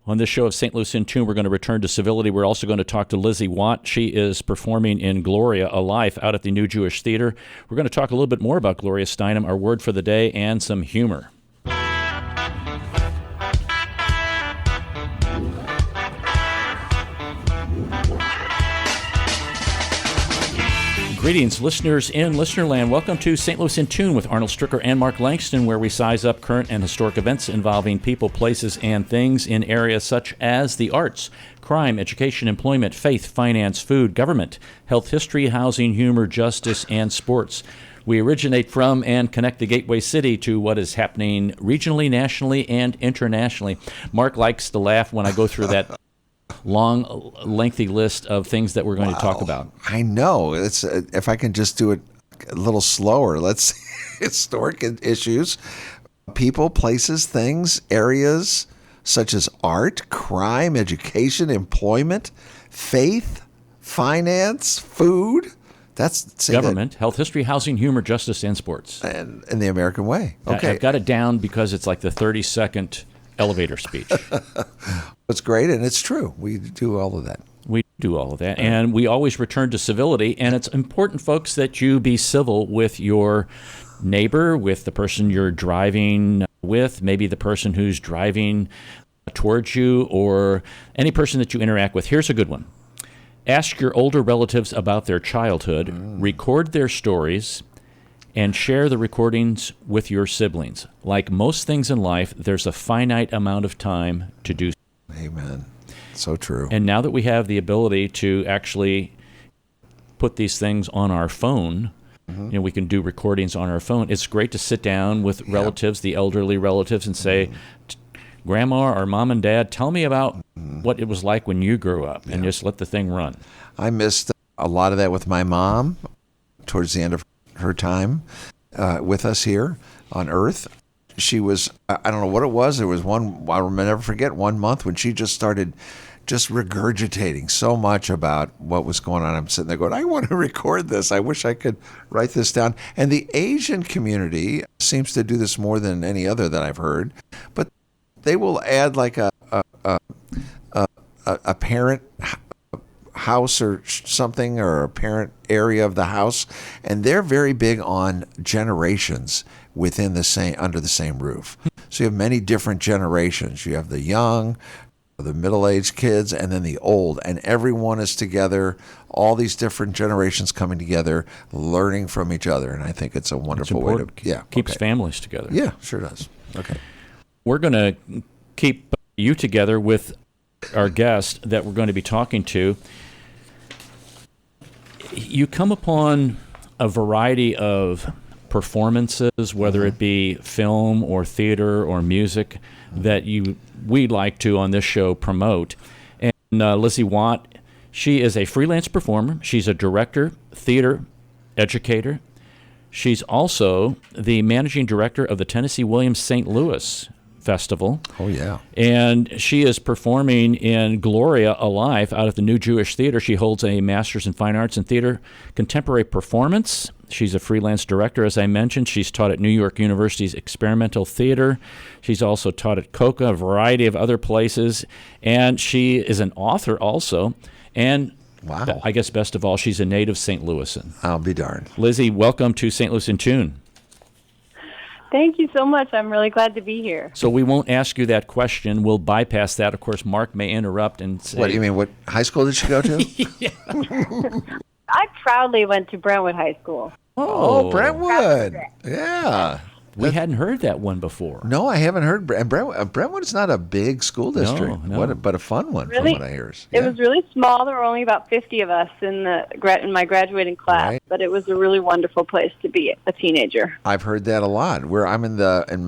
On this show of St. Louis in Tune, we're going to return to civility. We're also going to talk to Lizzie Watt. She is performing in Gloria, A Life, out at the New Jewish Theater. We're going to talk a little bit more about Gloria Steinem, our word for the day, and some humor. Greetings, listeners in Listenerland. Welcome to St. Louis in Tune with Arnold Stricker and Mark Langston, where we size up current and historic events involving people, places, and things in areas such as the arts, crime, education, employment, faith, finance, food, government, health, history, housing, humor, justice, and sports. We originate from and connect the gateway city to what is happening regionally, nationally, and internationally. Mark likes to laugh when I go through that long, lengthy list of things that we're going to talk about. I know. It's if I can just do it a little slower. Let's historic issues, people, places, things, areas such as art, crime, education, employment, faith, finance, food. That's government, health, history, housing, humor, justice, and sports. And in the American way. Okay. I've got it down because it's like the 30-second elevator speech. It's great, and it's true. We do all of that. We do all of that, and we always return to civility, and it's important, folks, that you be civil with your neighbor, with the person you're driving with, maybe the person who's driving towards you, or any person that you interact with. Here's a good one. Ask your older relatives about their childhood, record their stories, and share the recordings with your siblings. Like most things in life, there's a finite amount of time to do so. Amen. So true. And now that we have the ability to actually put these things on our phone, we can do recordings on our phone. It's great to sit down with relatives, the elderly relatives, and say, Grandma or Mom and Dad, tell me about what it was like when you grew up, and just let the thing run. I missed a lot of that with my mom towards the end of her time with us here on Earth. She was, I don't know what it was. There was one, I'll never forget, one month when she just started just regurgitating so much about what was going on. I'm sitting there going, I want to record this. I wish I could write this down. And the Asian community seems to do this more than any other that I've heard. But they will add like a parent house or something, or a parent area of the house, and they're very big on generations within the same, under the same roof. So you have many different generations. You have the young, the middle-aged kids, and then the old, and everyone is together, all these different generations coming together, learning from each other, and I think it's a wonderful way to keeps families together. Yeah, sure does. Okay. We're going to keep you together with our guest that we're going to be talking to. You come upon a variety of performances, whether it be film or theater or music, that we'd like to on this show promote. And Lizzie Watt, she is a freelance performer. She's a director, theater educator. She's also the managing director of the Tennessee Williams St. Louis Festival. Oh, yeah. And she is performing in Gloria, A Life, out at the New Jewish Theater. She holds a Master's in Fine Arts and Theater Contemporary Performance. She's a freelance director, as I mentioned. She's taught at New York University's Experimental Theater. She's also taught at COCA, a variety of other places. And she is an author also. And wow. I guess best of all, she's a native St. Louisan. I'll be darned. Lizzie, welcome to St. Louis in Tune. Thank you so much. I'm really glad to be here. So we won't ask you that question. We'll bypass that. Of course, Mark may interrupt and say... What do you mean? What high school did she go to? I proudly went to Brentwood High School. Oh, Brentwood. Yeah. We hadn't heard that one before. No, I haven't heard. And Brentwood is not a big school district, No. but a fun one, really, from what I hear. It was really small. There were only about 50 of us in my graduating class, right. But it was a really wonderful place to be a teenager. I've heard that a lot. Where I'm in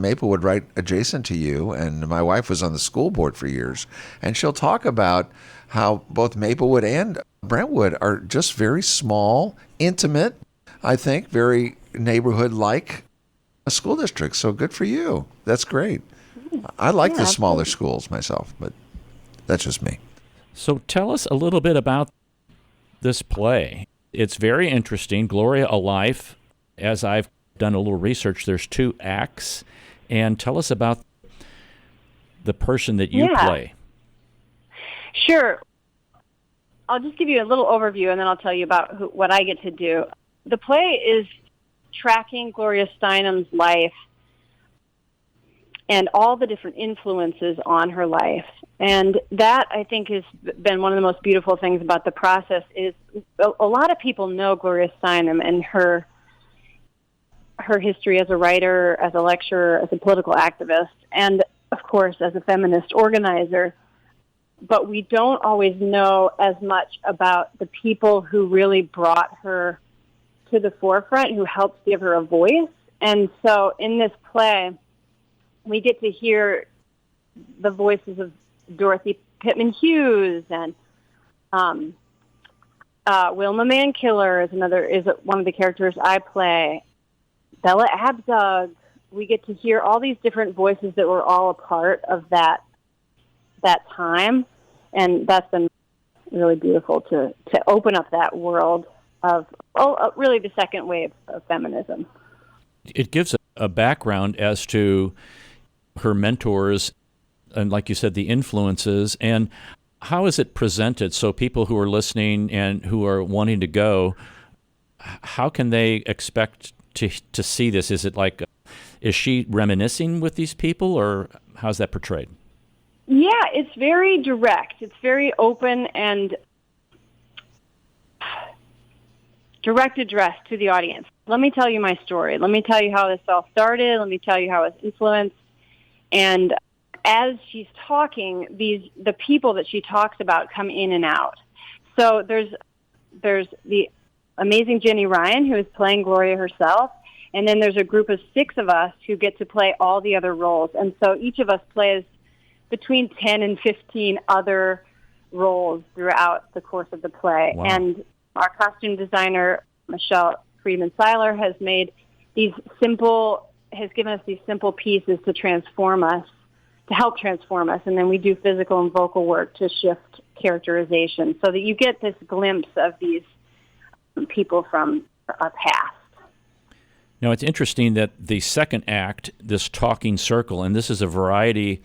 Maplewood, right adjacent to you, and my wife was on the school board for years, and she'll talk about how both Maplewood and Brentwood are just very small, intimate, I think, very neighborhood-like a school district. So good for you. That's great. I like the smaller schools myself, but that's just me. So tell us a little bit about this play. It's very interesting. Gloria, A Life. As I've done a little research, there's 2 acts. And tell us about the person that you play. Sure. I'll just give you a little overview, and then I'll tell you about what I get to do. The play is tracking Gloria Steinem's life and all the different influences on her life. And that, I think, has been one of the most beautiful things about the process is a lot of people know Gloria Steinem and her history as a writer, as a lecturer, as a political activist, and, of course, as a feminist organizer. But we don't always know as much about the people who really brought her to the forefront, who helped give her a voice. And so in this play, we get to hear the voices of Dorothy Pittman Hughes and Wilma Mankiller is one of the characters I play. Bella Abzug. We get to hear all these different voices that were all a part of that time, and that's been really beautiful to open up that world of really the second wave of feminism. It gives a background as to her mentors and, like you said, the influences. And how is it presented so people who are listening and who are wanting to go, how can they expect to see this? Is it like, is she reminiscing with these people, or how's that portrayed? Yeah, it's very direct. It's very open and direct address to the audience. Let me tell you my story. Let me tell you how this all started. Let me tell you how it's influenced. And as she's talking, the people that she talks about come in and out. So there's the amazing Jenny Ryan, who is playing Gloria herself, and then there's a group of 6 of us who get to play all the other roles. And so each of us plays between 10 and 15 other roles throughout the course of the play. Wow. And our costume designer, Michelle Friedman-Seiler, has given us these simple pieces to help transform us. And then we do physical and vocal work to shift characterization so that you get this glimpse of these people from our past. Now, it's interesting that the second act, this talking circle, and this is a variety,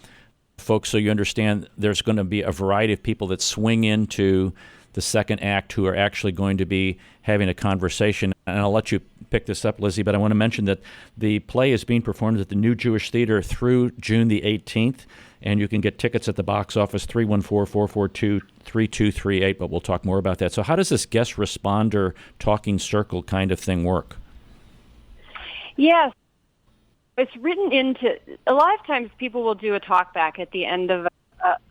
folks, so you understand there's going to be a variety of people that swing into the second act who are actually going to be having a conversation. And I'll let you pick this up, Lizzie, but I want to mention that the play is being performed at the New Jewish Theater through June the 18th, and you can get tickets at the box office, 314-442-3238, but we'll talk more about that. So how does this guest responder talking circle kind of thing work? Yes. It's written into, a lot of times people will do a talk back at the end of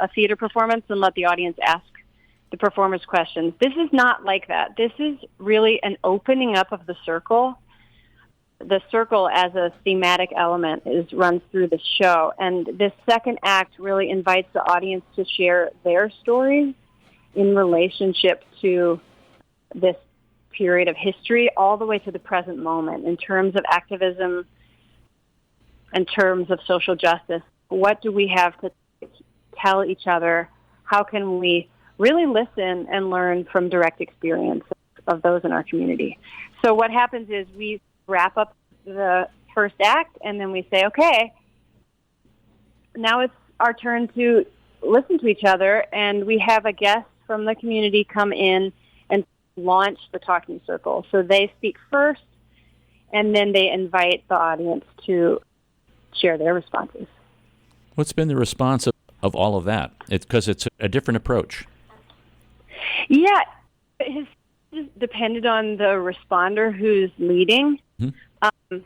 a theater performance and let the audience ask the performers questions. This is not like that. This is really an opening up of the circle. The circle as a thematic element runs through the show. And this second act really invites the audience to share their stories in relationship to this period of history all the way to the present moment in terms of activism, in terms of social justice. What do we have to tell each other? How can we really listen and learn from direct experience of those in our community? So what happens is we wrap up the first act, and then we say, okay, now it's our turn to listen to each other, and we have a guest from the community come in and launch the talking circle. So they speak first, and then they invite the audience to share their responses. What's been the response of all of that? It's because it's a different approach. Yeah, it has depended on the responder who's leading. Mm-hmm.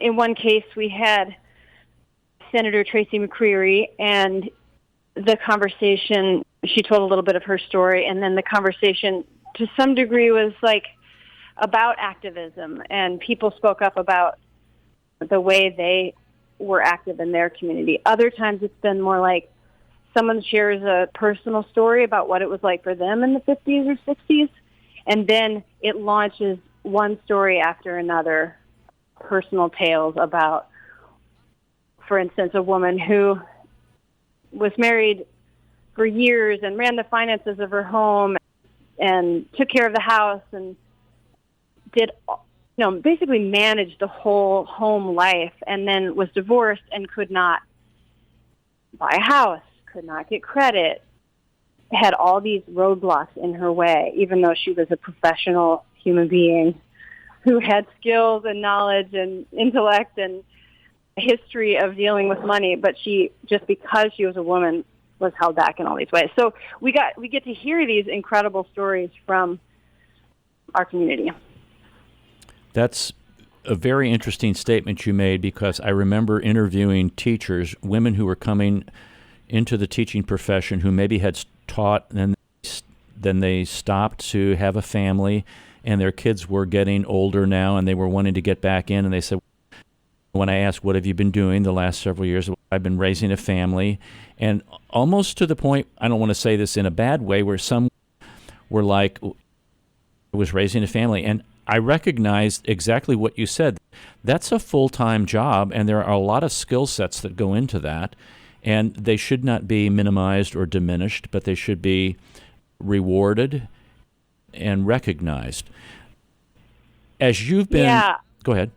In one case, we had Senator Tracy McCreary, and the conversation, she told a little bit of her story, and then the conversation to some degree was like about activism, and people spoke up about the way they were active in their community. Other times it's been more like someone shares a personal story about what it was like for them in the 50s or 60s, and then it launches one story after another, personal tales about, for instance, a woman who was married for years and ran the finances of her home and took care of the house and did, basically managed the whole home life, and then was divorced and could not buy a house, could not get credit, had all these roadblocks in her way, even though she was a professional human being who had skills and knowledge and intellect and a history of dealing with money, but she, just because she was a woman, was held back in all these ways. So we get to hear these incredible stories from our community. That's a very interesting statement you made, because I remember interviewing teachers, women who were coming into the teaching profession who maybe had taught and then they stopped to have a family, and their kids were getting older now and they were wanting to get back in, and they said, when I asked, what have you been doing the last several years? I've been raising a family. And almost to the point, I don't want to say this in a bad way, where some were like, I was raising a family. And I recognized exactly what you said. That's a full-time job, and there are a lot of skill sets that go into that. And they should not be minimized or diminished, but they should be rewarded and recognized. As you've been... Yeah. Go ahead.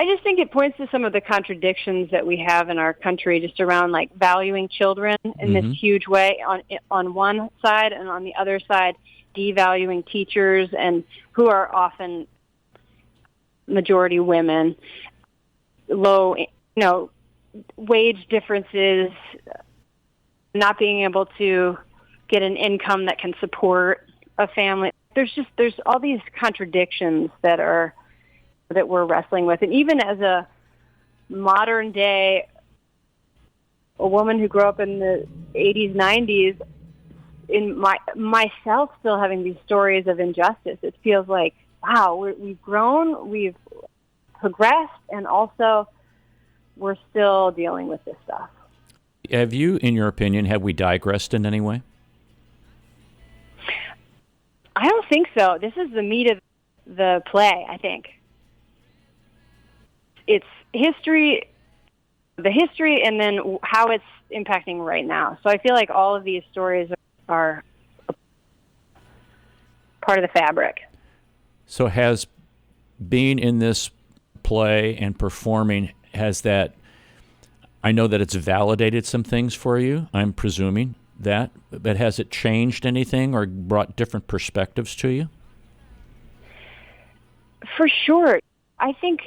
I just think it points to some of the contradictions that we have in our country, just around like valuing children in this huge way on one side, and on the other side, devaluing teachers, and who are often majority women, low, wage differences, not being able to get an income that can support a family. There's all these contradictions that we're wrestling with. And even as a modern day, a woman who grew up in the 80s, 90s, in myself still having these stories of injustice, it feels like, wow, we've grown, we've progressed, and also we're still dealing with this stuff. Have you, in your opinion, have we digressed in any way? I don't think so. This is the meat of the play, I think. It's history, and then how it's impacting right now. So I feel like all of these stories are part of the fabric. So has being in this play and performing, has that, I know that it's validated some things for you, I'm presuming that, but has it changed anything or brought different perspectives to you? For sure. I think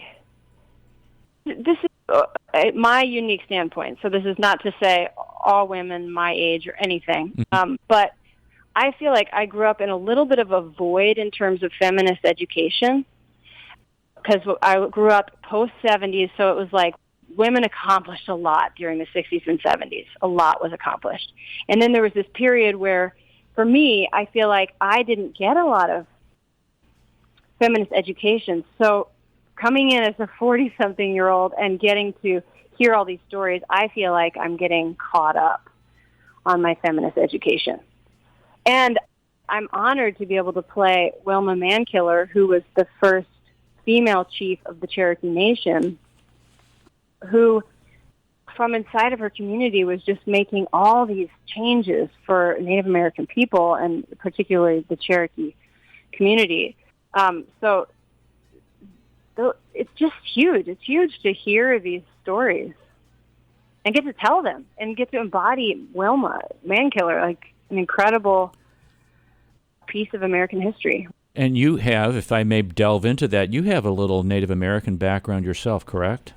this is my unique standpoint. So this is not to say all women my age or anything, but I feel like I grew up in a little bit of a void in terms of feminist education, because I grew up post-70s, so it was like women accomplished a lot during the 60s and 70s. A lot was accomplished. And then there was this period where, for me, I feel like I didn't get a lot of feminist education. So coming in as a 40-something-year-old and getting to hear all these stories, I feel like I'm getting caught up on my feminist education. And I'm honored to be able to play Wilma Mankiller, who was the first female chief of the Cherokee Nation, who, from inside of her community, was just making all these changes for Native American people, and particularly the Cherokee community. So it's just huge. It's huge to hear these stories and get to tell them and get to embody Wilma Mankiller, like an incredible piece of American history. And you have, if I may delve into that, you have a little Native American background yourself, correct?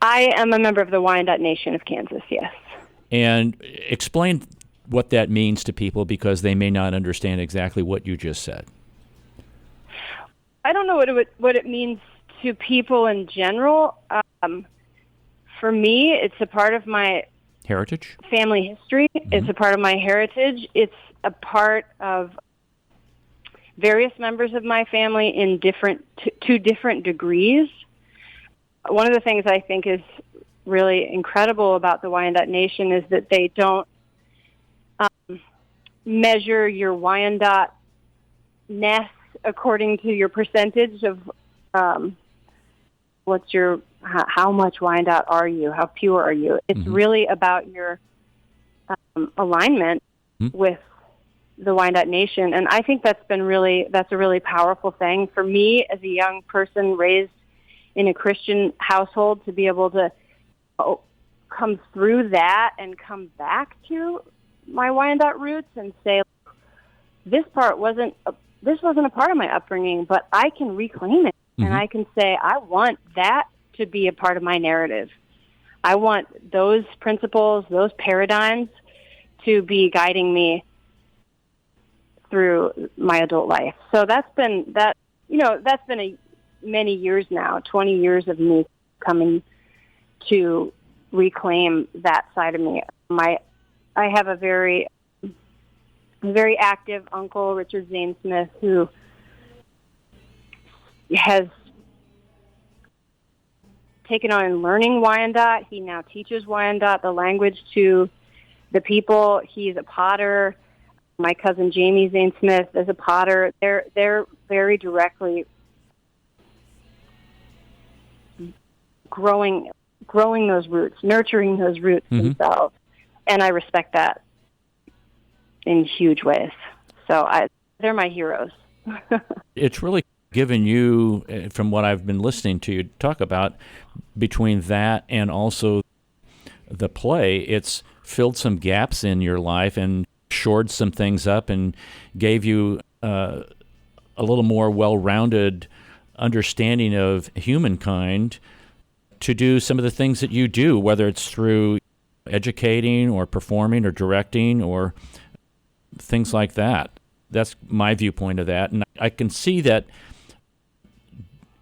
I am a member of the Wyandotte Nation of Kansas, yes. And explain what that means to people, because they may not understand exactly what you just said. I don't know what it means to people in general. For me, it's a part of my heritage, family history. Mm-hmm. It's a part of my heritage. It's a part of various members of my family in to different degrees. One of the things I think is really incredible about the Wyandotte Nation is that they don't measure your Wyandotte-ness according to your percentage of how much Wyandotte are you, how pure are you. It's really about your alignment with the Wyandotte Nation, and I think that's a really powerful thing for me as a young person raised in a Christian household, to be able to come through that and come back to my Wyandotte roots and say, this wasn't a part of my upbringing, but I can reclaim it. And I can say, I want that to be a part of my narrative. I want those principles, those paradigms to be guiding me through my adult life. So that's been many years now, 20 years of me coming to reclaim that side of me. I have a very active uncle, Richard Zane Smith, who has taken on learning Wyandotte. He now teaches Wyandotte, the language, to the people. He's a potter. My cousin Jamie Zane Smith is a potter. They're very directly growing those roots, nurturing those roots themselves. And I respect that in huge ways. So they're my heroes. It's really given you, from what I've been listening to you talk about, between that and also the play, it's filled some gaps in your life and shored some things up and gave you a little more well-rounded understanding of humankind to do some of the things that you do, whether it's through educating or performing or directing or things like that. That's my viewpoint of that. And I can see that.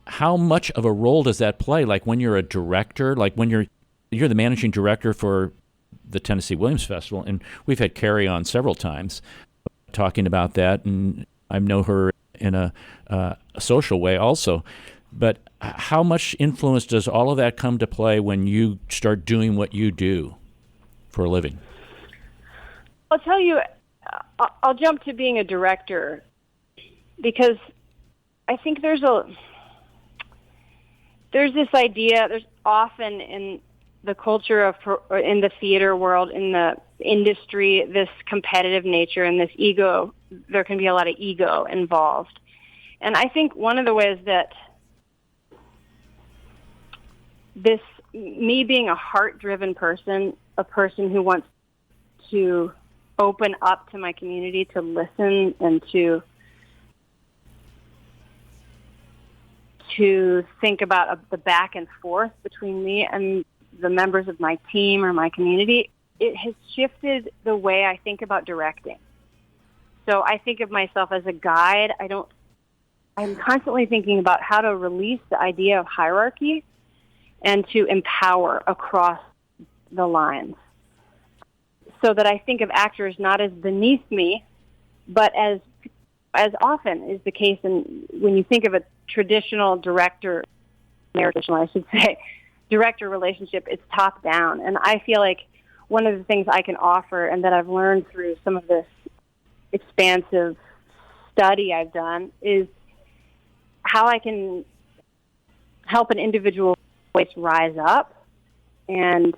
How much of a role does that play? Like when you're a director, like when you're the managing director for the Tennessee Williams Festival, and we've had Carrie on several times talking about that, and I know her in a social way also. But how much influence does all of that come to play when you start doing what you do for a living? I'll tell you, I'll jump to being a director because I think there's this idea, there's often in the culture in the theater world, in the industry, this competitive nature and this ego, there can be a lot of ego involved. And I think one of the ways that me being a heart-driven person, a person who wants to open up to my community, to listen and to think about the back and forth between me and the members of my team or my community, it has shifted the way I think about directing. So I think of myself as a guide. I'm constantly thinking about how to release the idea of hierarchy and to empower across the lines, so that I think of actors not as beneath me, but as often is the case when you think of a traditional director relationship, it's top down. And I feel like one of the things I can offer and that I've learned through some of this expansive study I've done is how I can help an individual voice rise up and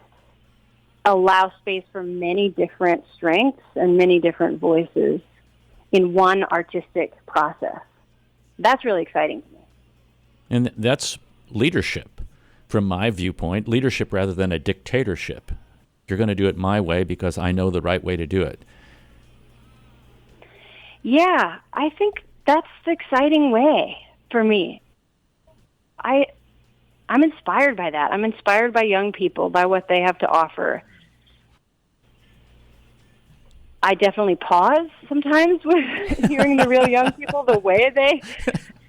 allow space for many different strengths and many different voices in one artistic process. That's really exciting to me. And that's leadership, from my viewpoint, leadership rather than a dictatorship. You're going to do it my way because I know the right way to do it. Yeah, I think that's the exciting way for me. I'm inspired by that. I'm inspired by young people, by what they have to offer. I definitely pause sometimes with hearing the real young people. The way they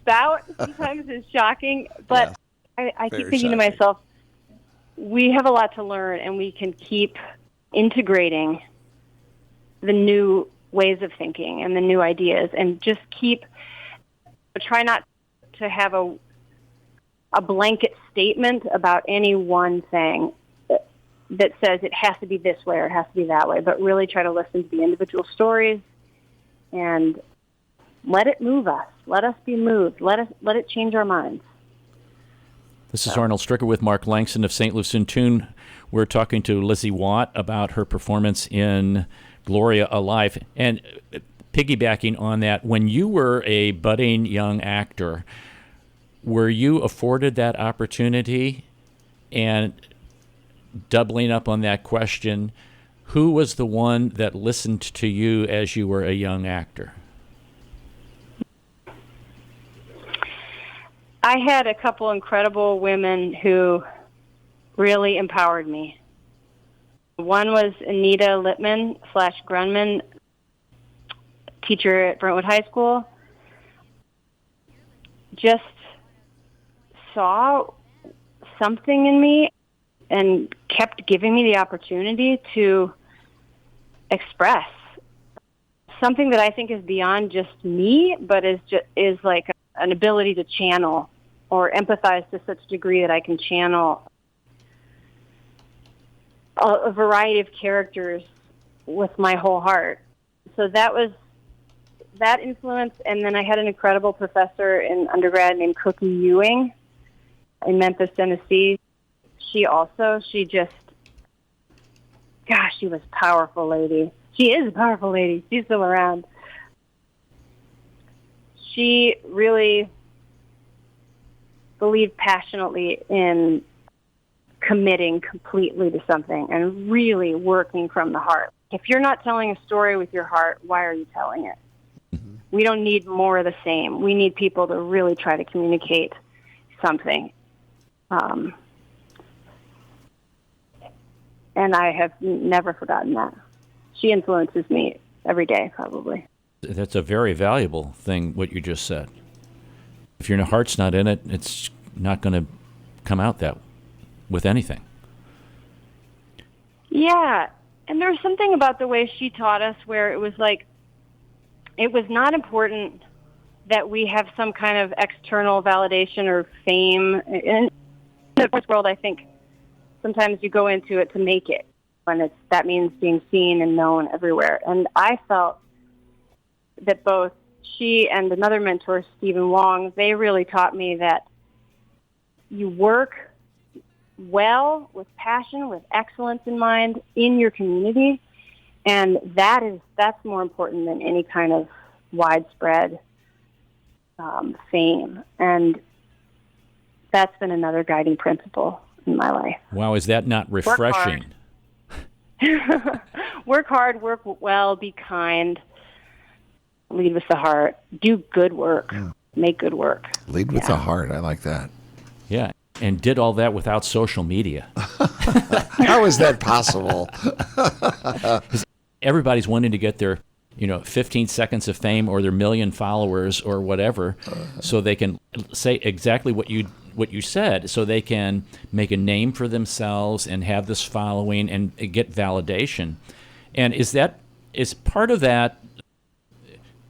spout sometimes is shocking. But yeah, I keep thinking to myself, we have a lot to learn, and we can keep integrating the new ways of thinking and the new ideas, and just try not to have a blanket statement about any one thing that says it has to be this way or it has to be that way, but really try to listen to the individual stories and let it move us. Let us be moved. Let it change our minds. This is Arnold Stricker with Mark Langston of St. Lucie in Tune. We're talking to Lizzie Watt about her performance in Gloria Alive. And piggybacking on that, when you were a budding young actor, were you afforded that opportunity? And doubling up on that question, Who was the one that listened to you as you were a young actor? I had a couple incredible women who really empowered me. One was Anita Littman/Grunman, teacher at Brentwood High School. Just saw something in me and kept giving me the opportunity to express something that I think is beyond just me, but is like an ability to channel or empathize to such a degree that I can channel a variety of characters with my whole heart. So that was that influence. And then I had an incredible professor in undergrad named Cookie Ewing in Memphis, Tennessee. She just, gosh, she was a powerful lady. She is a powerful lady. She's still around. She really believed passionately in committing completely to something and really working from the heart. If you're not telling a story with your heart, why are you telling it? Mm-hmm. We don't need more of the same. We need people to really try to communicate something. And I have never forgotten that. She influences me every day, probably. That's a very valuable thing, what you just said. If your heart's not in it, it's not going to come out that with anything. Yeah, and there was something about the way she taught us where it was like, it was not important that we have some kind of external validation or fame. In the sports world, I think sometimes you go into it to make it, and that means being seen and known everywhere. And I felt that both she and another mentor, Stephen Wong, they really taught me that you work well, with passion, with excellence in mind in your community, and that's more important than any kind of widespread fame. And that's been another guiding principle in my life. Wow, is that not refreshing? Work hard, work well, be kind, lead with the heart, do good work, make good work. Lead with the heart. I like that. Yeah, and did all that without social media. How is that possible? Everybody's wanting to get their 15 seconds of fame or their million followers or whatever, so they can say exactly what you said, so they can make a name for themselves and have this following and get validation. And is part of that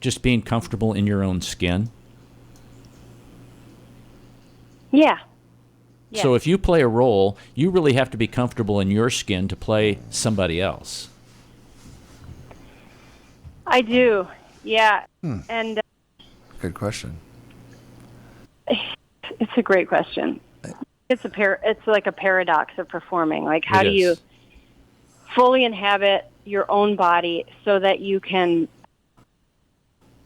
just being comfortable in your own skin? Yeah. So if you play a role, you really have to be comfortable in your skin to play somebody else. I do, yeah. And good question. It's a great question. It's like a paradox of performing. Like, how do you fully inhabit your own body so that you can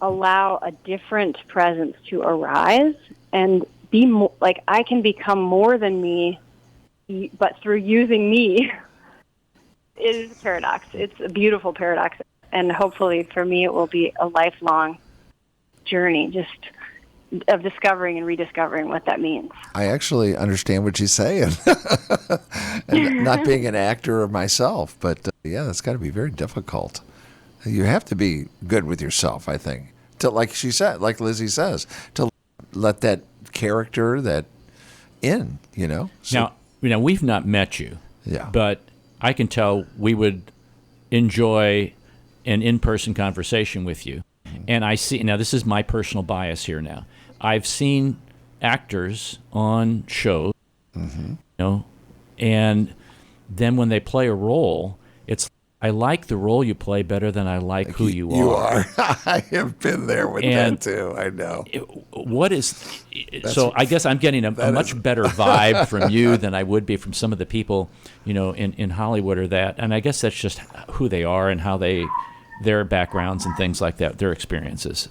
allow a different presence to arise and be more, like, I can become more than me, but through using me. It is a paradox. It's a beautiful paradox. And hopefully for me, it will be a lifelong journey just of discovering and rediscovering what that means. I actually understand what she's saying. And not being an actor myself, but that's got to be very difficult. You have to be good with yourself, I think. To, like she said, like Lizzie says, to let that character in. So, now, we've not met you. Yeah. But I can tell we would enjoy an in-person conversation with you. And I see, now this is my personal bias here now. I've seen actors on shows, and then when they play a role, I like the role you play better than I like who you are. You are. I have been there with that too. I know. So I guess I'm getting a much better vibe from you than I would be from some of the people, in Hollywood or that. And I guess that's just who they are and how their backgrounds and things like that, their experiences.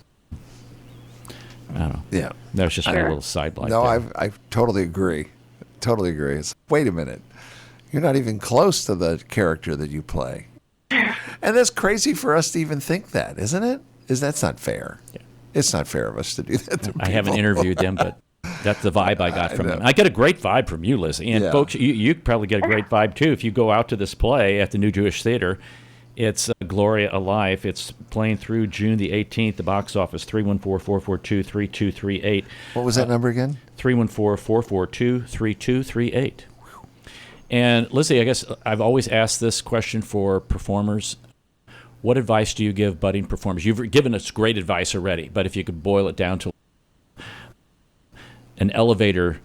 I don't know. Yeah. That was just a little sideline. No, I totally agree. Totally agree. Wait a minute. You're not even close to the character that you play. And that's crazy for us to even think that, isn't it? That's not fair. Yeah. It's not fair of us to do that to people. I haven't interviewed them, but that's the vibe I got from them. I get a great vibe from you, Lizzie. And folks, you probably get a great vibe too if you go out to this play at the New Jewish Theater. It's Gloria Alive. It's playing through June the 18th. The box office, 314-442-3238. What was that number again? 314-442-3238. And Lizzie, I guess I've always asked this question for performers. What advice do you give budding performers? You've given us great advice already, but if you could boil it down to an elevator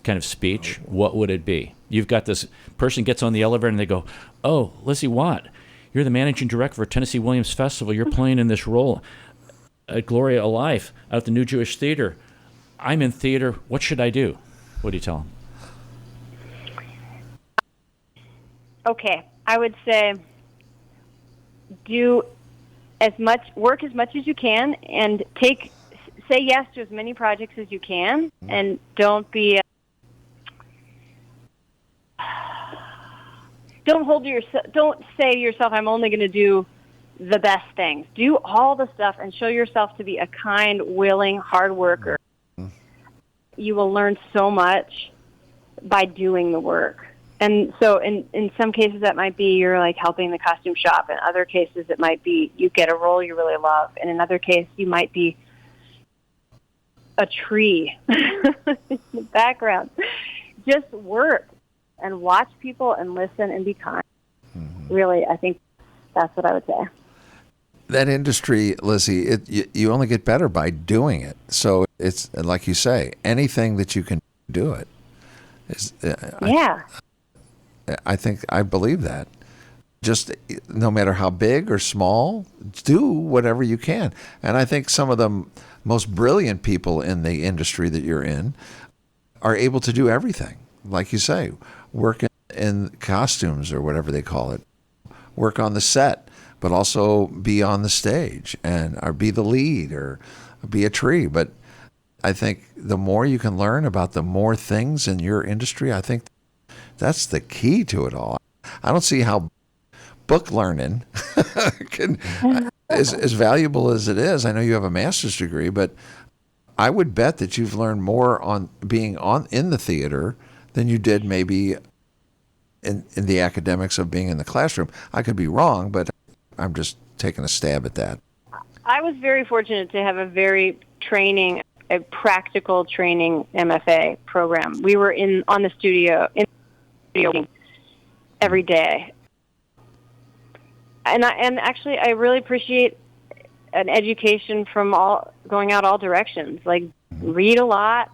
kind of speech, what would it be? You've got this person gets on the elevator and they go, "Oh, Lizzie Watt, you're the managing director for Tennessee Williams Festival. You're playing in this role at Gloria Alive out at the New Jewish Theater. I'm in theater. What should I do?" What do you tell them? Okay, I would say work as much as you can, and say yes to as many projects as you can, and don't say to yourself, "I'm only going to do the best things." Do all the stuff and show yourself to be a kind, willing, hard worker. You will learn so much by doing the work. And so in some cases that might be you're like helping the costume shop. In other cases it might be you get a role you really love. And in another case you might be a tree in the background. Just work and watch people and listen and be kind. Mm-hmm. Really, I think that's what I would say. That industry, Lizzie, you only get better by doing it. So it's like you say, anything that you can do it. I think I believe that. Just no matter how big or small, do whatever you can. And I think some of the most brilliant people in the industry that you're in are able to do everything. Like you say, work in costumes or whatever they call it, work on the set, but also be on the stage or be the lead or be a tree. But I think the more you can learn about the more things in your industry, I think that's the key to it all. I don't see how book learning is as valuable as it is. I know you have a master's degree, but I would bet that you've learned more on being in the theater than you did maybe in the academics of being in the classroom. I could be wrong, but I'm just taking a stab at that. I was very fortunate to have a practical training MFA program. We were on the studio every day. And actually I really appreciate an education from going out all directions. Like read a lot,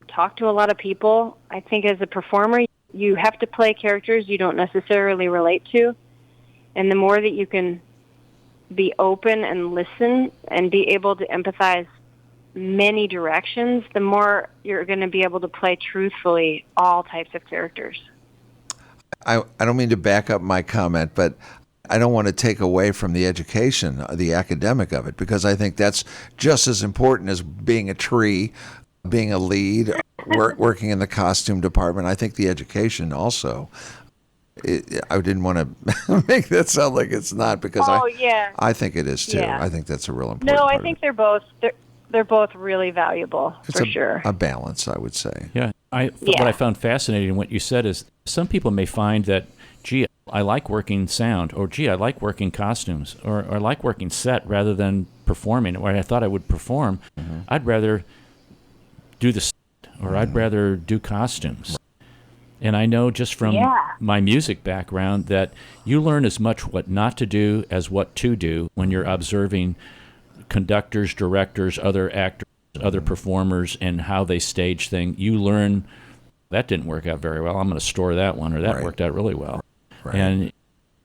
talk to a lot of people. I think as a performer, you have to play characters you don't necessarily relate to. And the more that you can be open and listen and be able to empathize many directions, the more you're going to be able to play truthfully all types of characters. I don't mean to back up my comment, but I don't want to take away from the education, the academic of it, because I think that's just as important as being a tree, being a lead, working in the costume department. I think the education also. I didn't want to make that sound like it's not, because I think it is too. Yeah. I think that's a real important part. I think they're both really valuable, for sure. A balance, I would say. Yeah. What I found fascinating in what you said is some people may find that, gee, I like working sound, or gee, I like working costumes, or I like working set rather than performing. Or I thought I would perform. Mm-hmm. I'd rather do the set, or I'd rather do costumes. And I know just from my music background that you learn as much what not to do as what to do when you're observing conductors, directors, other actors, other performers, and how they stage things. You learn that didn't work out very well. I'm going to store that one, or that worked out really well. Right. And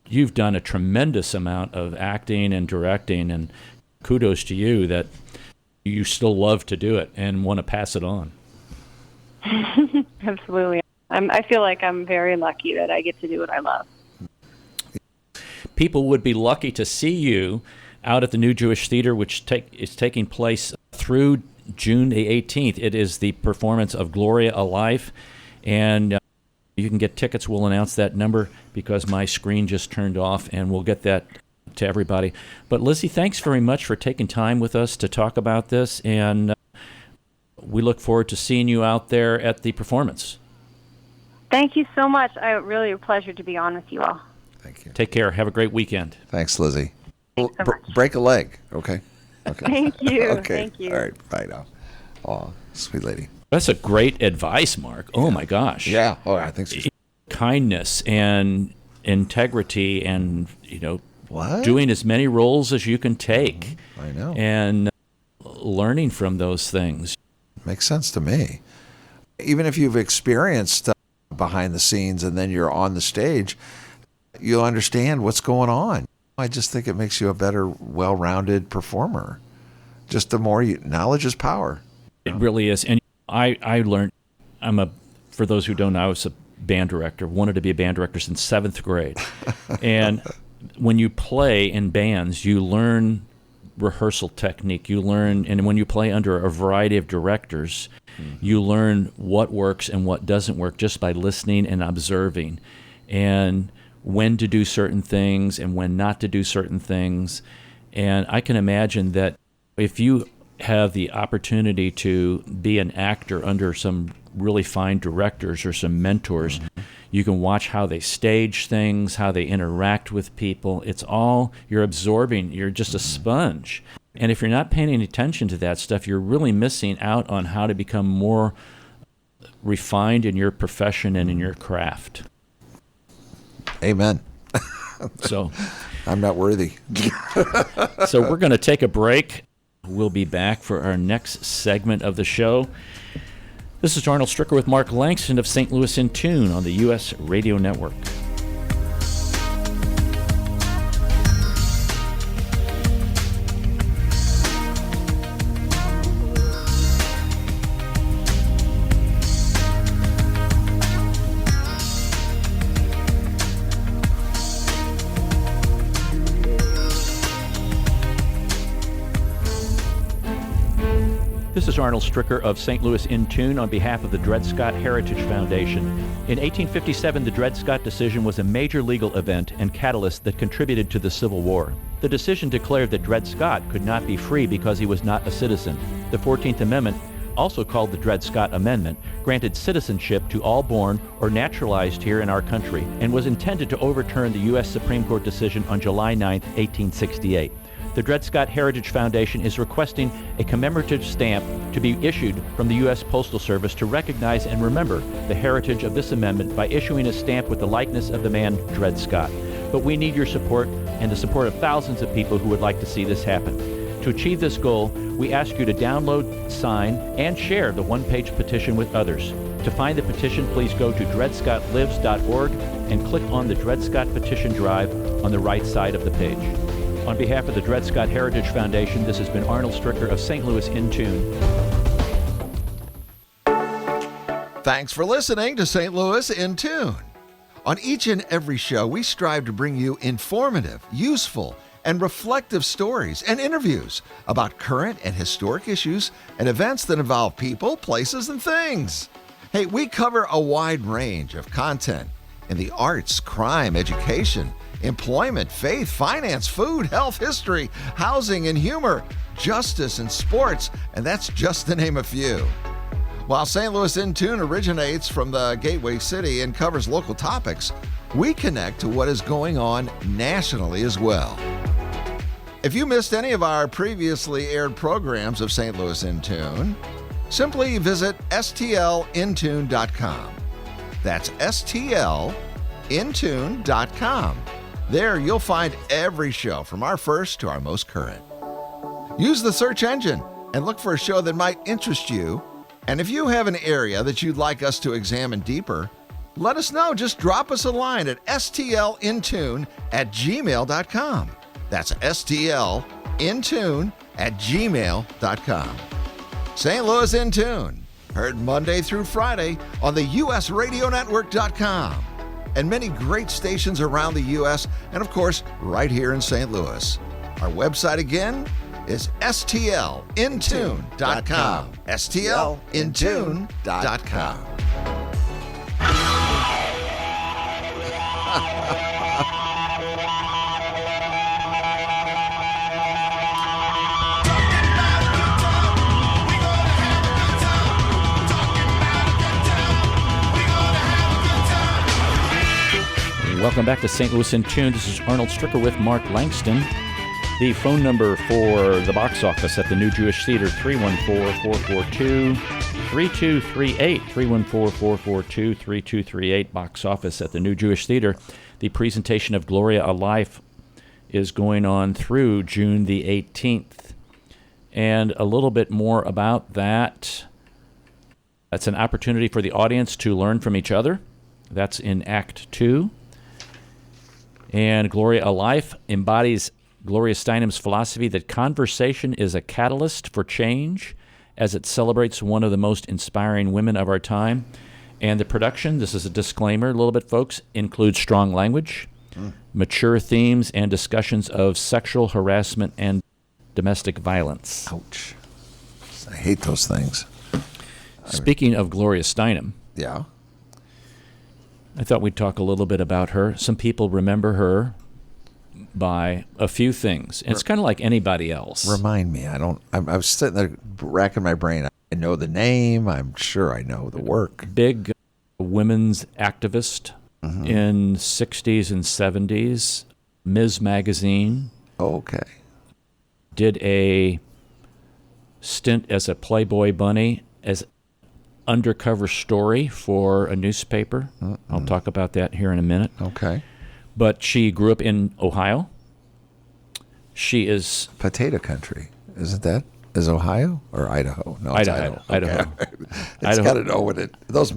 you've done a tremendous amount of acting and directing, and kudos to you that you still love to do it and want to pass it on. Absolutely. I feel like I'm very lucky that I get to do what I love. People would be lucky to see you out at the New Jewish Theater, which is taking place through June the 18th. It is the performance of Gloria Alive, and You can get tickets. We'll announce that number because my screen just turned off, and we'll get that to everybody. But Lizzie, thanks very much for taking time with us to talk about this, and we look forward to seeing you out there at the performance. Thank you so much. Really a pleasure to be on with you all. Thank you. Take care. Have a great weekend. Thanks, Lizzie. Thanks so much. Break a leg, okay? Okay. Thank you. Okay. Thank you. All right. Bye now. Oh, sweet lady. That's a great advice, Mark. Oh, my gosh. Yeah. Oh, I think so. Kindness and integrity and, What? doing as many roles as you can take. I know. And learning from those things. Makes sense to me. Even if you've experienced behind the scenes and then you're on the stage, you'll understand what's going on. I just think it makes you a better, well-rounded performer. Just the more knowledge is power. It really is. And I learned, for those who don't know, I was a band director, wanted to be a band director since 7th grade. And when you play in bands, you learn rehearsal technique. You learn, and when you play under a variety of directors, you learn what works and what doesn't work just by listening and observing, and when to do certain things and when not to do certain things. And I can imagine that if you have the opportunity to be an actor under some really fine directors or some mentors, you can watch how they stage things, how they interact with people. It's all, you're absorbing, you're just a sponge. And if you're not paying any attention to that stuff, you're really missing out on how to become more refined in your profession and in your craft. Amen. So I'm not worthy. So we're going to take a break. We'll be back for our next segment of the show. This is Arnold Stricker with Mark Langston of St. Louis in Tune on the U.S. Radio Network. This is Arnold Stricker of St. Louis in Tune on behalf of the Dred Scott Heritage Foundation. In 1857, the Dred Scott decision was a major legal event and catalyst that contributed to the Civil War. The decision declared that Dred Scott could not be free because he was not a citizen. The 14th Amendment, also called the Dred Scott Amendment, granted citizenship to all born or naturalized here in our country and was intended to overturn the U.S. Supreme Court decision on July 9, 1868. The Dred Scott Heritage Foundation is requesting a commemorative stamp to be issued from the U.S. Postal Service to recognize and remember the heritage of this amendment by issuing a stamp with the likeness of the man Dred Scott. But we need your support and the support of thousands of people who would like to see this happen. To achieve this goal, we ask you to download, sign, and share the one-page petition with others. To find the petition, please go to dredscottlives.org and click on the Dred Scott Petition Drive on the right side of the page. On behalf of the Dred Scott Heritage Foundation, this has been Arnold Stricker of St. Louis in Tune. Thanks for listening to St. Louis in Tune. On each and every show, we strive to bring you informative, useful, and reflective stories and interviews about current and historic issues and events that involve people, places, and things. Hey, we cover a wide range of content in the arts, crime, education, employment, faith, finance, food, health, history, housing, and humor, justice, and sports, and that's just to name a few. While St. Louis in Tune originates from the Gateway City and covers local topics, we connect to what is going on nationally as well. If you missed any of our previously aired programs of St. Louis in Tune, simply visit stlintune.com. That's stlintune.com. There you'll find every show from our first to our most current. Use the search engine and look for a show that might interest you. And if you have an area that you'd like us to examine deeper, let us know. Just drop us a line at stlintune@gmail.com. That's stlintune@gmail.com. St. Louis in Tune, heard Monday through Friday on the usradionetwork.com. And many great stations around the U.S. and, of course, right here in St. Louis. Our website again is stlintune.com. stlintune.com. Welcome back to St. Louis in Tune. This is Arnold Stricker with Mark Langston. The phone number for the box office at the New Jewish Theater, 314-442-3238. 314-442-3238, box office at the New Jewish Theater. The presentation of Gloria, A Life is going on through June the 18th. And a little bit more about that. That's an opportunity for the audience to learn from each other. That's in Act 2. And Gloria, A Life embodies Gloria Steinem's philosophy that conversation is a catalyst for change as it celebrates one of the most inspiring women of our time. And the production, this is a disclaimer a little bit, folks, includes strong language, mature themes, and discussions of sexual harassment and domestic violence. Ouch. I hate those things. Speaking of Gloria Steinem, Yeah. I thought we'd talk a little bit about her. Some people remember her by a few things. And it's kind of like anybody else. Remind me. I was sitting there racking my brain. I know the name. I'm sure I know the work. Big women's activist in 60s and 70s. Ms. Magazine. Okay. Did a stint as a Playboy bunny, as undercover story for a newspaper. I'll talk about that here in a minute. Okay. But she grew up in Ohio. She is... Potato country. Isn't that? Is Ohio or Idaho? No, it's Idaho. Okay. Idaho. It's got to know what it... Those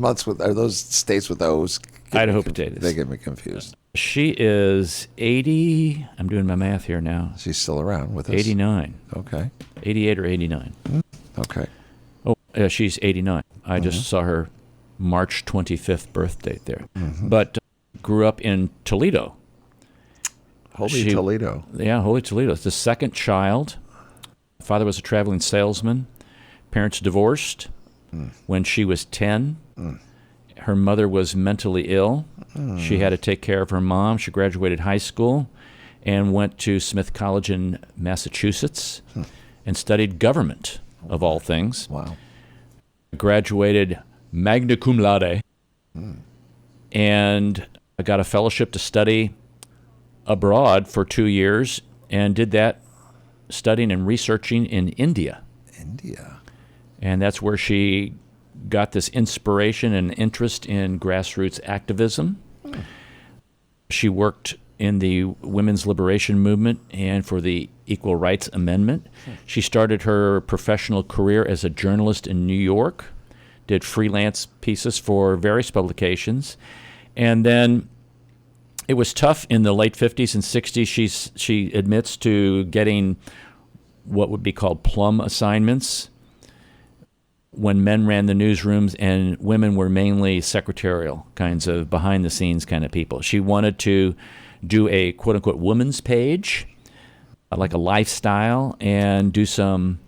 states with those... Idaho potatoes. They get me confused. She is 80... I'm doing my math here now. She's still around with us. 89. Okay. 88 or 89. Okay. Oh, she's 89. I just saw her March 25th birth date there. But grew up in Toledo. Holy Toledo. Yeah, Holy Toledo. It's the second child. Father was a traveling salesman. Parents divorced when she was 10. Her mother was mentally ill. She had to take care of her mom. She graduated high school and went to Smith College in Massachusetts and studied government, of all things. Wow. Graduated magna cum laude and got a fellowship to study abroad for 2 years and did that studying and researching in India. India. And that's where she got this inspiration and interest in grassroots activism. She worked in the women's liberation movement and for the Equal Rights Amendment. She started her professional career as a journalist in New York, did freelance pieces for various publications, and then it was tough in the late 50s and 60s. She admits to getting what would be called plum assignments when men ran the newsrooms and women were mainly secretarial kinds of behind-the-scenes kind of people. She wanted to do a quote-unquote woman's page, like a lifestyle, and do some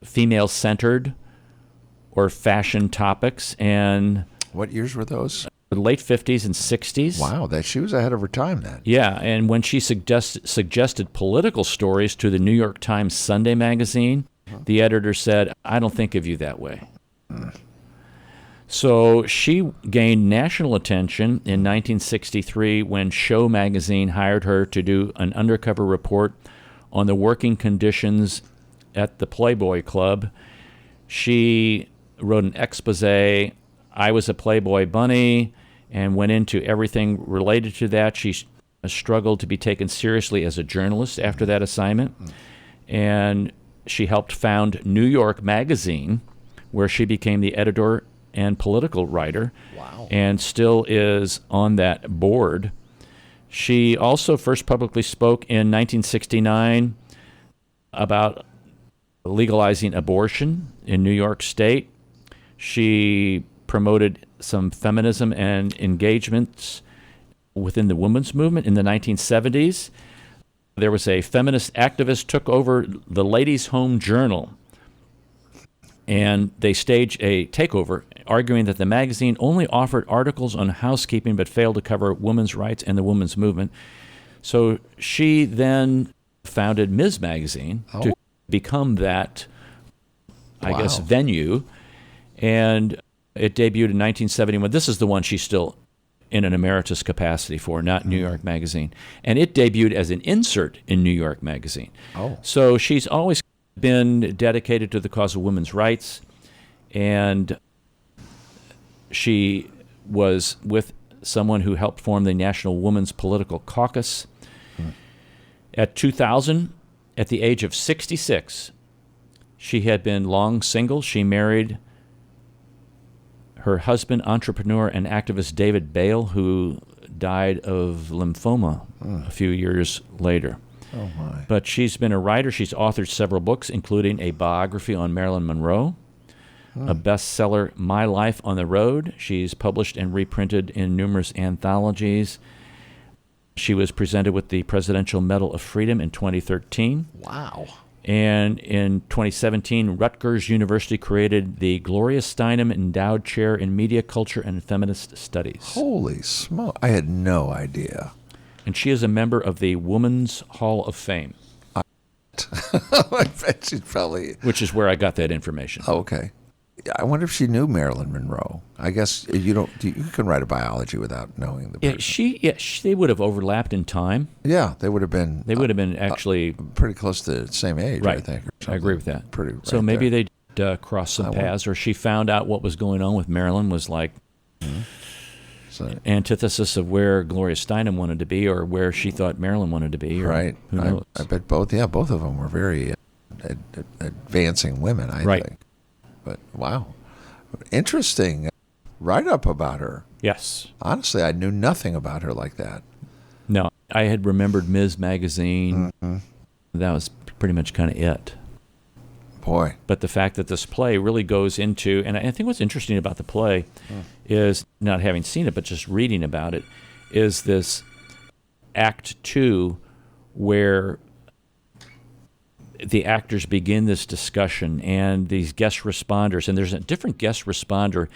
female-centered or fashion topics. And what years were those? The late 50s and 60s. Wow, she was ahead of her time then. Yeah, and when she suggested political stories to the New York Times Sunday magazine, the editor said, "I don't think of you that way." So she gained national attention in 1963 when Show magazine hired her to do an undercover report on the working conditions at the Playboy Club. She wrote an expose, "I was a Playboy bunny," and went into everything related to that. She struggled to be taken seriously as a journalist after that assignment. And she helped found New York Magazine, where she became the editor and political writer. Wow. And still is on that board. She also first publicly spoke in 1969 about legalizing abortion in New York State. She promoted some feminism and engagements within the women's movement in the 1970s. There was a feminist activist took over the Ladies' Home Journal, and they staged a takeover, arguing that the magazine only offered articles on housekeeping but failed to cover women's rights and the women's movement. So she then founded Ms. Magazine to become that, I guess, venue, and it debuted in 1971. This is the one she still in an emeritus capacity for, not New York Magazine. And it debuted as an insert in New York Magazine. Oh. So she's always been dedicated to the cause of women's rights, and she was with someone who helped form the National Women's Political Caucus. At 2000, at the age of 66, she had been long single. She married her husband, entrepreneur and activist David Bale, who died of lymphoma a few years later. Oh, my. But she's been a writer. She's authored several books, including a biography on Marilyn Monroe, a bestseller, My Life on the Road. She's published and reprinted in numerous anthologies. She was presented with the Presidential Medal of Freedom in 2013. Wow. And in 2017, Rutgers University created the Gloria Steinem Endowed Chair in Media, Culture, and Feminist Studies. Holy smoke. I had no idea. And she is a member of the Women's Hall of Fame. I bet she's probably... Which is where I got that information. Oh, okay. I wonder if she knew Marilyn Monroe. I guess you can write a biology without knowing the person. They would have overlapped in time. Yeah, they would have been. They would have been actually pretty close to the same age, right. I think. I agree with that. Pretty. So right maybe there. they crossed some paths, or she found out what was going on with Marilyn was like antithesis of where Gloria Steinem wanted to be, or where she thought Marilyn wanted to be. Or right. Who knows? I bet both. Yeah, both of them were very advancing women. I think. But wow, interesting write-up about her. Yes. Honestly, I knew nothing about her like that. No, I had remembered Ms. Magazine. That was pretty much kind of it. Boy. But the fact that this play really goes into, and I think what's interesting about the play is, not having seen it, but just reading about it, is this Act 2 where the actors begin this discussion and these guest responders, and there's a different guest responder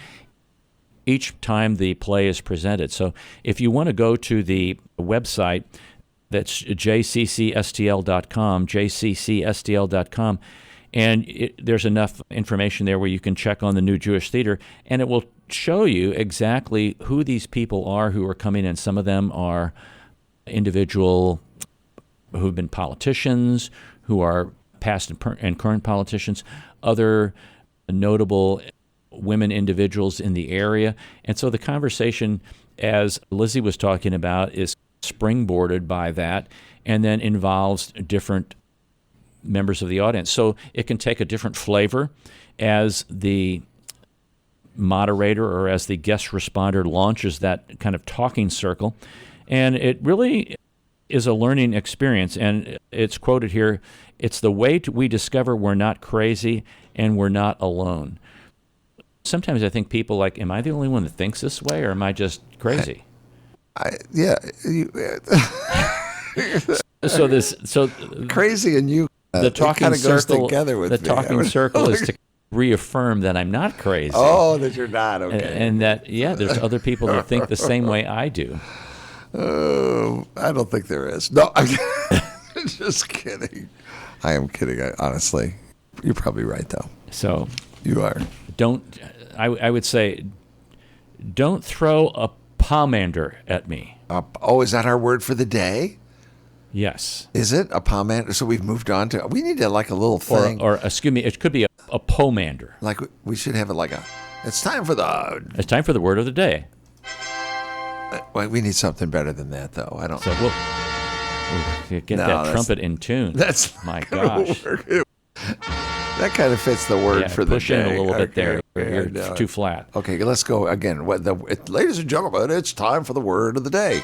each time the play is presented. So if you want to go to the website, that's jccstl.com, and there's enough information there where you can check on the New Jewish Theater, and it will show you exactly who these people are who are coming in. Some of them are individual who've been politicians, who are past and current politicians, other notable women individuals in the area. And so the conversation, as Lizzie was talking about, is springboarded by that and then involves different members of the audience. So it can take a different flavor as the moderator or as the guest responder launches that kind of talking circle. And it really is a learning experience. And it's quoted here, it's the way we discover we're not crazy and we're not alone. Sometimes I think people like, am I the only one that thinks this way, or am I just crazy? So crazy and you. The talking circle. Together with the talking circle is to reaffirm that I'm not crazy. Oh, that you're not. Okay. And that there's other people that think the same way I do. I don't think there is. No, I'm just kidding. I am kidding. Honestly, you're probably right though. So you are. I would say, don't throw a pomander at me. Is that our word for the day? Yes. Is it a pomander? So we've moved on to. We need to like a little thing. Or excuse me, it could be a pomander. Like we should have it like a. It's time for the. It's time for the word of the day. We need something better than that, though. I don't. So we'll get that trumpet in tune. That's my gosh. That kind of fits the word for the day. Push in a little bit there. You're too flat. Okay, let's go again. Ladies and gentlemen, it's time for the word of the day.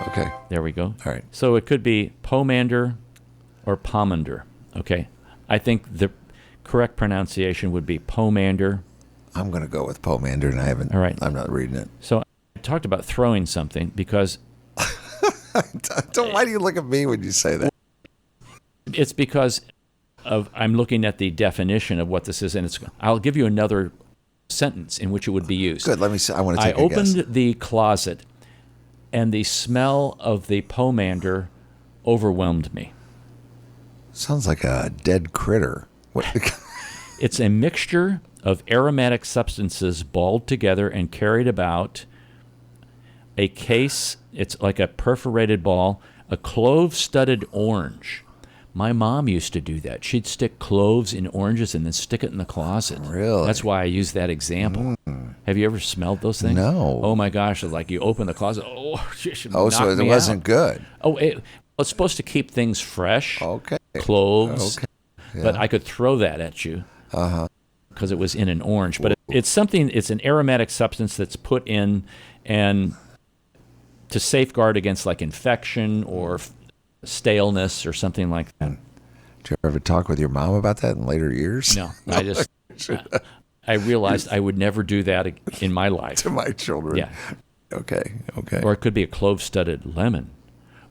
Okay. There we go. All right. So it could be pomander or pomander. Okay. I think the correct pronunciation would be pomander. I'm going to go with pomander, and I haven't. All right. I'm not reading it. So I talked about throwing something because. Why do you look at me when you say that? It's because I'm looking at the definition of what this is, and I'll give you another sentence in which it would be used. Good. Let me see. I want to take a guess. I opened the closet, and the smell of the pomander overwhelmed me. Sounds like a dead critter. It's a mixture of aromatic substances balled together and carried about a case. It's like a perforated ball, a clove-studded orange. My mom used to do that. She'd stick cloves in oranges and then stick it in the closet. Really? That's why I use that example. Have you ever smelled those things? No. Oh, my gosh. It's like you open the closet. Oh, So it wasn't good. Oh, it's supposed to keep things fresh. Okay. Cloves. Okay. Yeah. But I could throw that at you. Because it was in an orange. But it's an aromatic substance that's put in and to safeguard against like infection or staleness or something like that. Did you ever talk with your mom about that in later years? No, I realized I would never do that in my life. To my children. Yeah. Okay. Or it could be a clove-studded lemon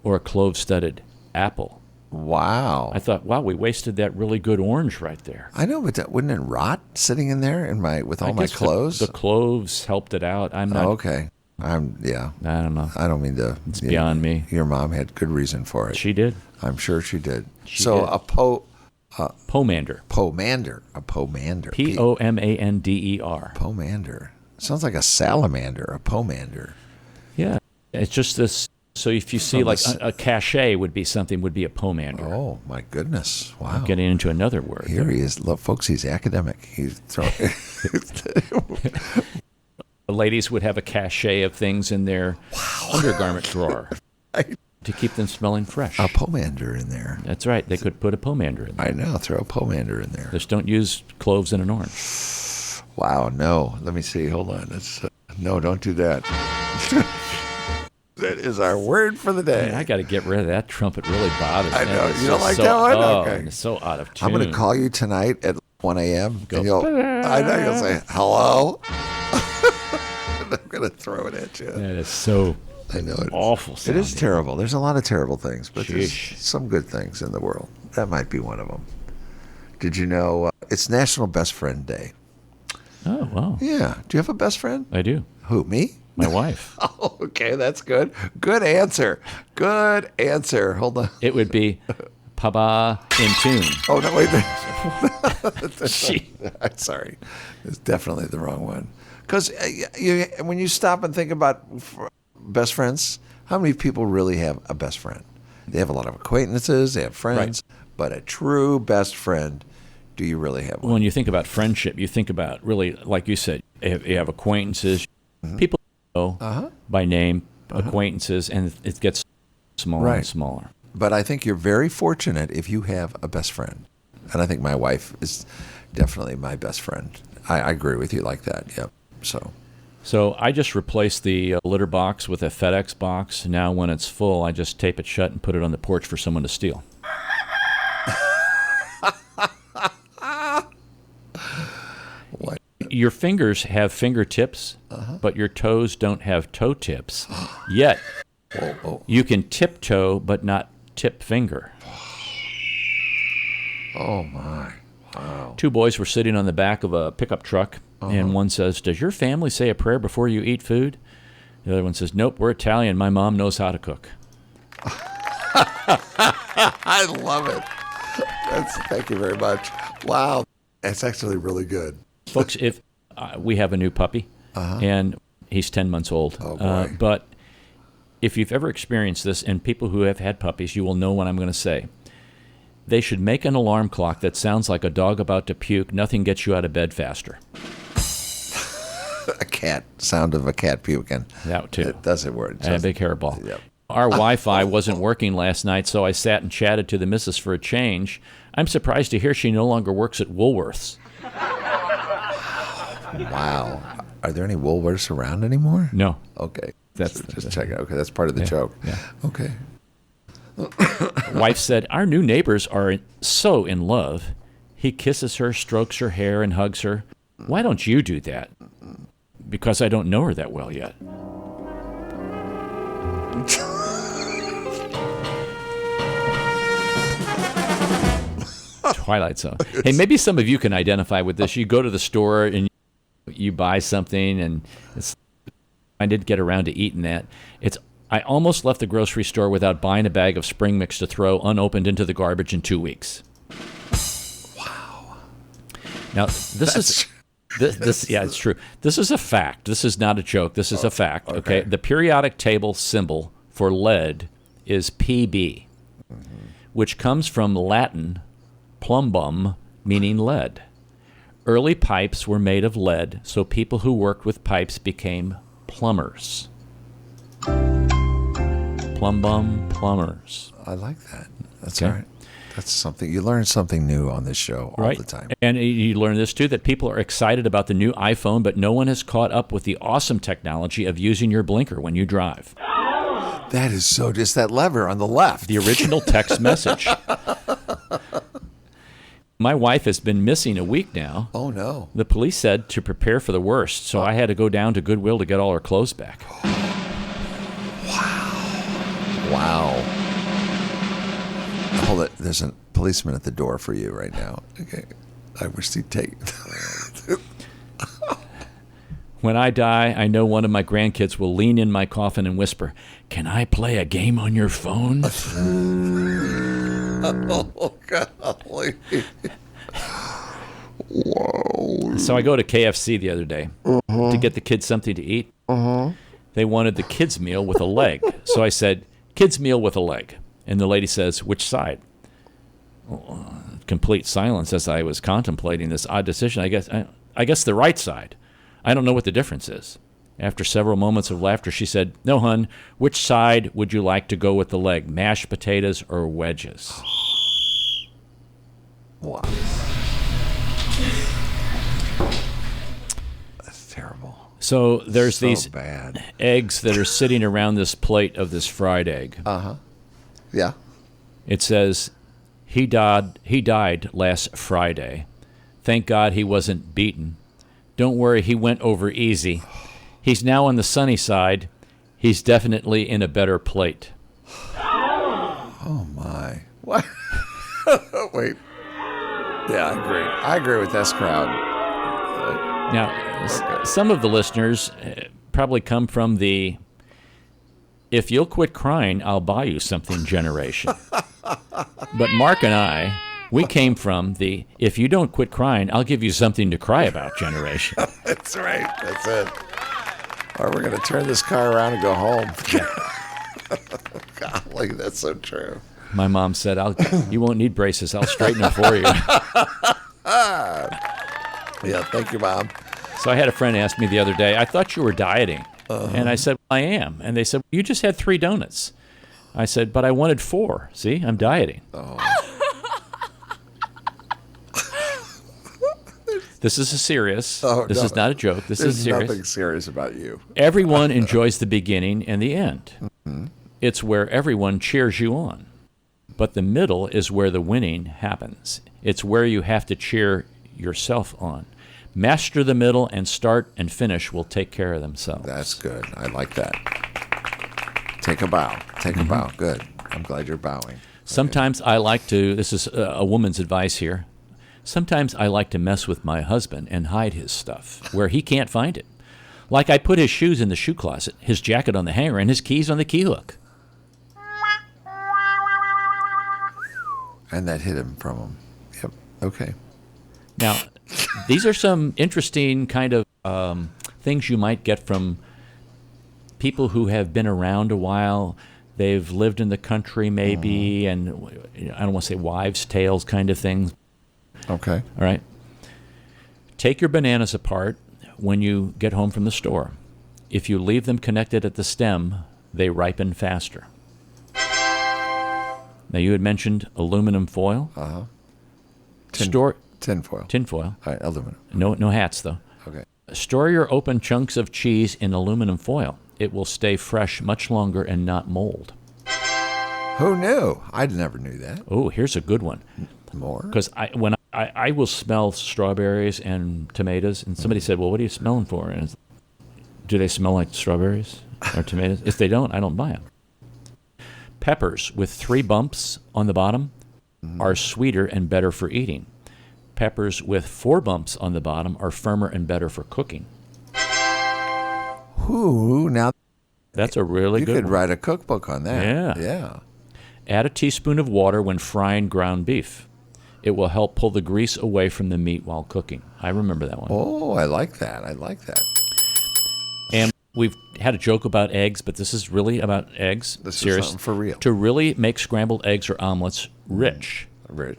or a clove-studded apple. Wow. I thought, wow, we wasted that really good orange right there. I know, but wouldn't it rot sitting in there with all my guess clothes? The cloves helped it out. I'm not. Okay. I don't know. I don't mean to. It's beyond me. Your mom had good reason for it. She did. I'm sure she did. She did. A pomander. A pomander. Pomander. Pomander. Sounds like a salamander. A pomander. Yeah. It's just this. So if you see like a cachet would be a pomander. Oh my goodness! Wow. I'm getting into another word. Here he is. Look, folks, he's academic. He's throwing. The ladies would have a cachet of things in their undergarment drawer to keep them smelling fresh. A pomander in there. That's right. They could put a pomander in there. I know. Throw a pomander in there. Just don't use cloves in an orange. Wow. No. Let me see. Hold on. No, don't do that. That is our word for the day. Man, I got to get rid of that trumpet. Really bothers me. I know. You don't like that one? Oh, Okay. It's so out of tune. I'm going to call you tonight at 1 a.m. Go. And I know you'll say, hello. And I'm going to throw it at you. That is so I know it's awful It is sounding. terrible. There's a lot of terrible things, but there's Sheesh. some good things in the world. That might be one of them. Did you know it's National Best Friend Day? Oh, wow. Yeah. Do you have a best friend? I do. Who, me? My wife. Oh, okay, that's good. Good answer. Good answer. Hold on. It would be Papa in tune. Oh, no, wait. I'm sorry. It's definitely the wrong one. Because when you stop and think about best friends, how many people really have a best friend? They have a lot of acquaintances, they have friends, but a true best friend, do you really have one? When you think about friendship, you think about really, like you said, you have acquaintances, people you know by name, acquaintances, and it gets smaller and smaller. But I think you're very fortunate if you have a best friend. And I think my wife is definitely my best friend. I agree with you like that, yep. So I just replaced the litter box with a FedEx box. Now when it's full, I just tape it shut and put it on the porch for someone to steal. What? Your fingers have fingertips, but your toes don't have toe tips. Yet you can tiptoe, but not tip finger. Oh, my. Wow. Two boys were sitting on the back of a pickup truck, and one says, "Does your family say a prayer before you eat food?" The other one says, "Nope, we're Italian. My mom knows how to cook." I love it. Thank you very much. Wow. That's actually really good. Folks, if we have a new puppy, and he's 10 months old. Oh, boy. But if you've ever experienced this, and people who have had puppies, you will know what I'm going to say. They should make an alarm clock that sounds like a dog about to puke. Nothing gets you out of bed faster. Sound of a cat puking. That too. It doesn't work. And a big hairball. Yep. Our Wi-Fi wasn't working last night, so I sat and chatted to the missus for a change. I'm surprised to hear she no longer works at Woolworths. Wow. Are there any Woolworths around anymore? No. Okay. That's just check it. Okay, that's part of the joke. Yeah. Okay. Wife said, "Our new neighbors are so in love. He kisses her, strokes her hair, and hugs her. Why don't you do that?" "Because I don't know her that well yet." Twilight Zone. Hey, maybe some of you can identify with this. You go to the store and you buy something, and I didn't get around to eating that. I almost left the grocery store without buying a bag of spring mix to throw unopened into the garbage in 2 weeks. Wow. Now, this Yeah, it's true. This is a fact. This is not a joke. This is a fact. Okay. The periodic table symbol for lead is Pb, which comes from Latin plumbum, meaning lead. Early pipes were made of lead, so people who worked with pipes became plumbers. Plumbers. I like that. That's Okay. all right. That's something. You learn something new on this show all the time. And you learn this, too, that people are excited about the new iPhone, but no one has caught up with the awesome technology of using your blinker when you drive. That is so just that lever on the left. The original text message. My wife has been missing a week now. Oh, no. The police said to prepare for the worst, so I had to go down to Goodwill to get all her clothes back. Wow. Hold it. There's a policeman at the door for you right now. Okay. I wish he'd take. When I die, I know one of my grandkids will lean in my coffin and whisper, "Can I play a game on your phone?" Oh, golly. Whoa. So I go to KFC the other day to get the kids something to eat. They wanted the kids' meal with a leg. So I said, "Kids' meal with a leg." And the lady says, "Which side?" Complete silence as I was contemplating this odd decision. I guess the right side. I don't know what the difference is. After several moments of laughter, she said, "No, hun, which side would you like to go with the leg, mashed potatoes or wedges?" Wow. That's terrible. So there's So these bad. eggs that are sitting around this plate of this fried egg. Yeah. It says, he died last Friday. Thank God he wasn't beaten. Don't worry, he went over easy. He's now on the sunny side. He's definitely in a better plate. Oh, my. What? Wait. Yeah, I agree. I agree with this crowd. Now, some of the listeners probably come from the "if you'll quit crying, I'll buy you something" generation. But Mark and I, we came from the "if you don't quit crying, I'll give you something to cry about" generation. That's right. That's it. Or we're going to turn this car around and go home. Golly, that's so true. My mom said, "You won't need braces. I'll straighten them for you." Yeah, thank you, Mom. So I had a friend ask me the other day, "I thought you were dieting." And I said, "I am." And they said, "You just had 3 donuts." I said, "But I wanted 4. See, I'm dieting." This is this is not a joke. This is serious. There's nothing serious about you. Everyone enjoys the beginning and the end. It's where everyone cheers you on. But the middle is where the winning happens. It's where you have to cheer yourself on. Master the middle, and start and finish will take care of themselves. That's good. I like that. Take a bow. Take a bow. Good. I'm glad you're bowing. Sometimes I like to, this is a woman's advice here, sometimes I like to mess with my husband and hide his stuff where he can't find it. Like I put his shoes in the shoe closet, his jacket on the hanger, and his keys on the key hook. And that hit him from him. Yep. Okay. Now, these are some interesting kind of things you might get from people who have been around a while. They've lived in the country maybe, and I don't want to say wives' tales kind of things. Okay. All right. Take your bananas apart when you get home from the store. If you leave them connected at the stem, they ripen faster. Now, you had mentioned aluminum foil. Tin foil. Tin foil. All right, aluminum. No hats, though. Okay. Store your open chunks of cheese in aluminum foil. It will stay fresh much longer and not mold. Who knew? I never knew that. Oh, here's a good one. More? Because when I will smell strawberries and tomatoes, and somebody said, "Well, what are you smelling for?" And do they smell like strawberries or tomatoes? If they don't, I don't buy them. Peppers with 3 bumps on the bottom are sweeter and better for eating. Peppers with 4 bumps on the bottom are firmer and better for cooking. Ooh, now That's a really you good could one. write a cookbook on that. Yeah. Yeah. Add a teaspoon of water when frying ground beef. It will help pull the grease away from the meat while cooking. I remember that one. Oh, I like that. I like that. And we've had a joke about eggs, but this is really about eggs. This is something for real. To really make scrambled eggs or omelets rich,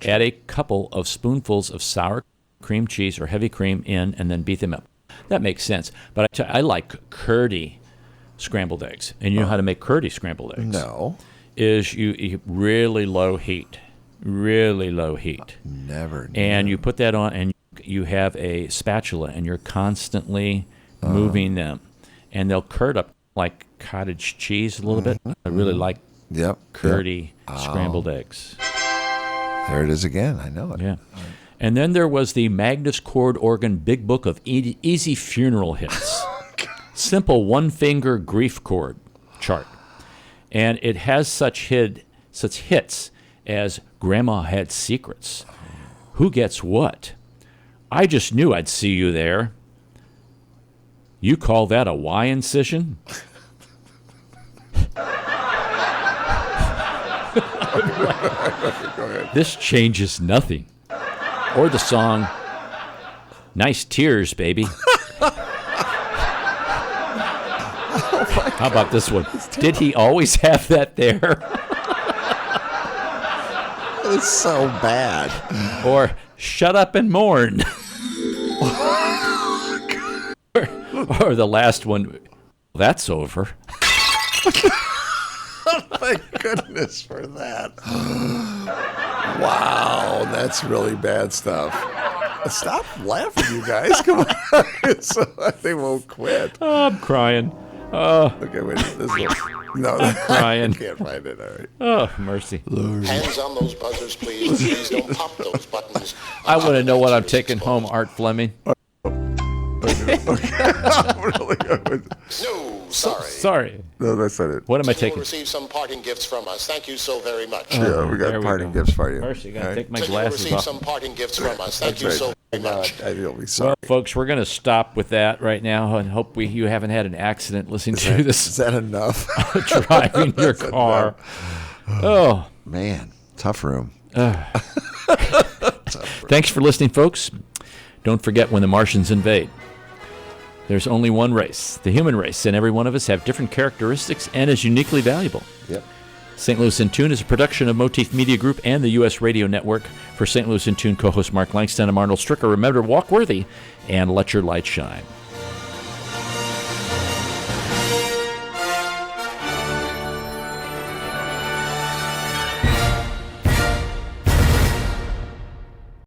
add a couple of spoonfuls of sour cream cheese or heavy cream in, and then beat them up. That makes sense. But I like curdy scrambled eggs. And you know how to make curdy scrambled eggs? No. Is you really low heat. Really low heat. Never. And you put that on, and you have a spatula, and you're constantly moving them. And they'll curd up like cottage cheese a little bit. I really like curdy scrambled eggs. There it is again. I know it. Yeah. And then there was the Magnus Chord Organ Big Book of Easy Funeral Hits. Simple one-finger grief chord chart. And it has such hits as Grandma Had Secrets, Who Gets What, I Just Knew I'd See You There, You Call That a Y incision? This changes nothing. Or the song, Nice Tears, Baby. How about this one? Did he always have that there? It's so bad. Or Shut Up and Mourn. or the last one, That's Over. Oh my goodness for that. Wow, that's really bad stuff. Stop laughing, you guys. Come on. So they won't quit. Oh, I'm crying. Okay, wait. This is no, I'm crying. I can't find it. All right. Oh, mercy. Lord. Hands on those buzzers, please. Please don't pop those buttons. I want to know what I'm taking home, Art Fleming. Really? No, sorry. Sorry. No, that's not it. What am I You will taking? receive some parting gifts from us. Thank you so very much. Yeah, we There got we parting go. gifts for you. Mercy, you got to All right. take my So you will glasses receive off. some parting gifts from us. Thank That's you right. so very much. I feel sorry. Well, folks, we're going to stop with that right now and hope you haven't had an accident listening to Is this that enough? driving your car. Oh, Man, tough room. thanks for listening, folks. Don't forget when the Martians invade. There's only one race, the human race, and every one of us have different characteristics and is uniquely valuable. Yep. St. Louis in Tune is a production of Motif Media Group and the U.S. Radio Network. For St. Louis in Tune co-host Mark Langston, I'm Arnold Stricker. Remember, walk worthy and let your light shine.